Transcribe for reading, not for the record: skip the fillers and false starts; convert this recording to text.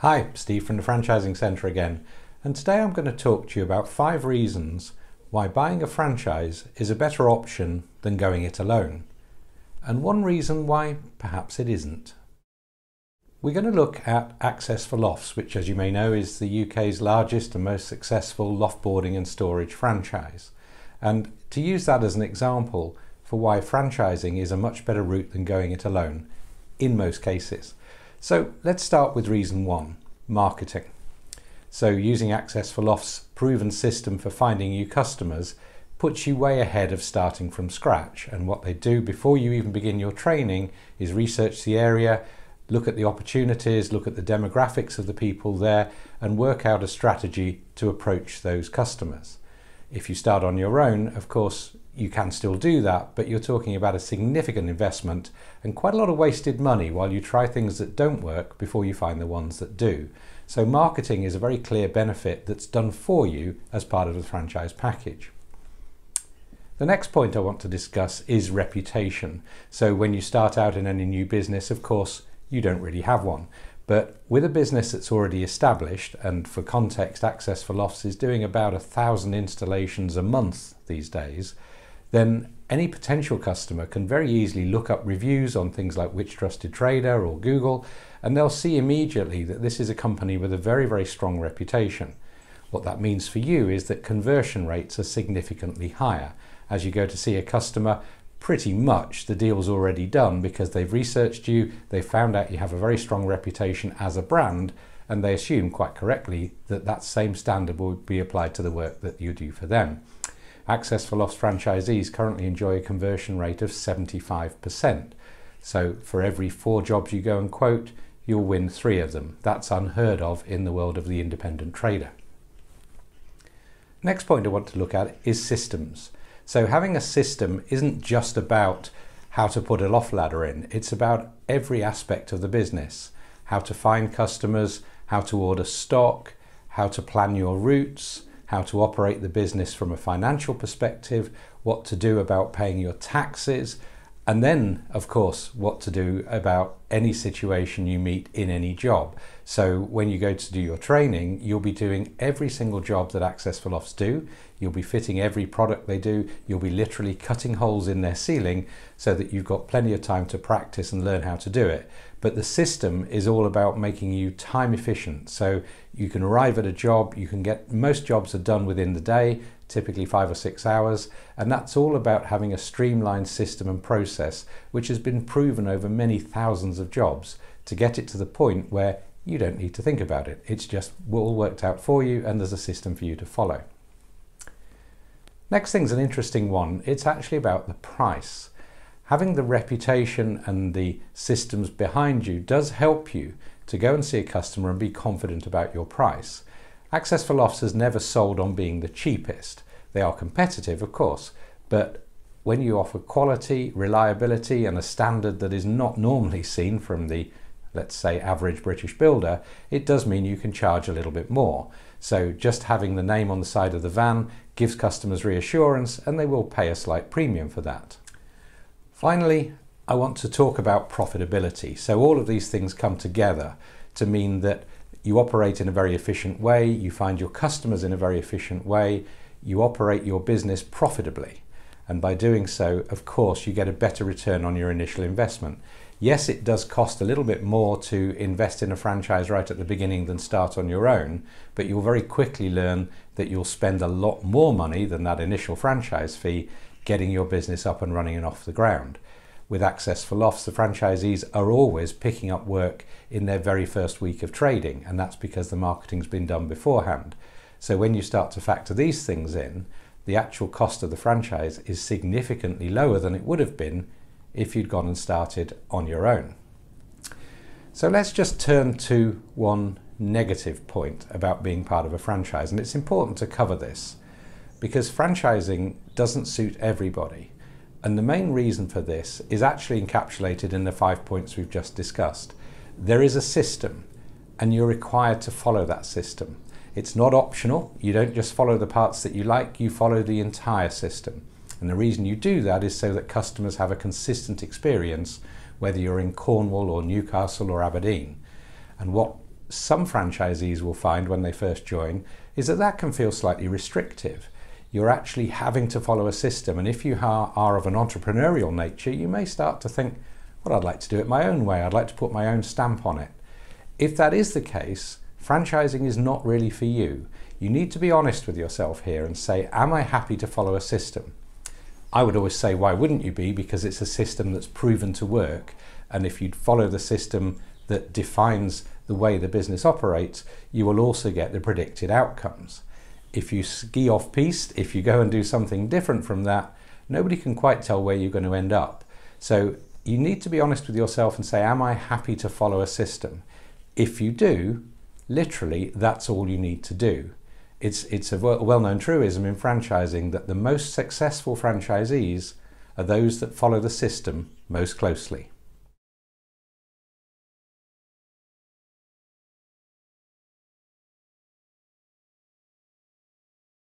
Hi, Steve from the Franchising Centre again, and today I'm going to talk to you about 5 reasons why buying a franchise is a better option than going it alone, and one reason why perhaps it isn't. We're going to look at Access4Lofts, which, as you may know, is the UK's largest and most successful loft boarding and storage franchise, and to use that as an example for why franchising is a much better route than going it alone in most cases. So let's start with reason 1, marketing. So using Access4Lofts' proven system for finding new customers puts you way ahead of starting from scratch, and what they do before you even begin your training is research the area, look at the opportunities, look at the demographics of the people there, and work out a strategy to approach those customers. If you start on your own, of course, you can still do that, but you're talking about a significant investment and quite a lot of wasted money while you try things that don't work before you find the ones that do. So marketing is a very clear benefit that's done for you as part of the franchise package. The next point I want to discuss is reputation. So when you start out in any new business, of course, you don't really have one. But with a business that's already established, and for context, Access4Lofts is doing about 1,000 installations a month these days, then any potential customer can very easily look up reviews on things like Which Trusted Trader or Google, and they'll see immediately that this is a company with a very, very strong reputation. What that means for you is that conversion rates are significantly higher. As you go to see a customer, pretty much the deal's already done because they've researched you, they've found out you have a very strong reputation as a brand, and they assume quite correctly that that same standard will be applied to the work that you do for them. Access4Lofts franchisees currently enjoy a conversion rate of 75%. So for every 4 jobs you go and quote, you'll win 3 of them. That's unheard of in the world of the independent trader. Next point I want to look at is systems. So having a system isn't just about how to put a loft ladder in, it's about every aspect of the business. How to find customers, how to order stock, how to plan your routes, how to operate the business from a financial perspective, what to do about paying your taxes, and then, of course, what to do about any situation you meet in any job. So when you go to do your training, you'll be doing every single job that Access4Lofts do. You'll be fitting every product they do. You'll be literally cutting holes in their ceiling so that you've got plenty of time to practice and learn how to do it. But the system is all about making you time efficient. So you can arrive at a job, you can get, most jobs are done within the day, typically 5 or 6 hours, and that's all about having a streamlined system and process which has been proven over many thousands of jobs to get it to the point where you don't need to think about it. It's just all worked out for you and there's a system for you to follow. Next thing's an interesting one. It's actually about the price. Having the reputation and the systems behind you does help you to go and see a customer and be confident about your price. Access4Lofts has never sold on being the cheapest. They are competitive, of course, but when you offer quality, reliability and a standard that is not normally seen from the, let's say, average British builder, it does mean you can charge a little bit more. So just having the name on the side of the van gives customers reassurance, and they will pay a slight premium for that. Finally, I want to talk about profitability. So all of these things come together to mean that you operate in a very efficient way, you find your customers in a very efficient way, you operate your business profitably. And by doing so, of course, you get a better return on your initial investment. Yes, it does cost a little bit more to invest in a franchise right at the beginning than start on your own, but you'll very quickly learn that you'll spend a lot more money than that initial franchise fee getting your business up and running and off the ground. With Access4Lofts, the franchisees are always picking up work in their very first week of trading, and that's because the marketing's been done beforehand. So when you start to factor these things in, the actual cost of the franchise is significantly lower than it would have been if you'd gone and started on your own. So let's just turn to one negative point about being part of a franchise, and it's important to cover this because franchising doesn't suit everybody. And the main reason for this is actually encapsulated in the 5 points we've just discussed. There is a system and you're required to follow that system. It's not optional. You don't just follow the parts that you like, you follow the entire system. And the reason you do that is so that customers have a consistent experience, whether you're in Cornwall or Newcastle or Aberdeen. And what some franchisees will find when they first join is that that can feel slightly restrictive. You're actually having to follow a system, and if you are of an entrepreneurial nature, you may start to think, well, I'd like to do it my own way, I'd like to put my own stamp on it. If that is the case, franchising is not really for you. You need to be honest with yourself here and say, am I happy to follow a system? I would always say, why wouldn't you be? Because it's a system that's proven to work, and if you'd follow the system that defines the way the business operates, you will also get the predicted outcomes. If you ski off piste, if you go and do something different from that, nobody can quite tell where you're going to end up. So you need to be honest with yourself and say, am I happy to follow a system? If you do, literally, that's all you need to do. It's a well-known truism in franchising that the most successful franchisees are those that follow the system most closely.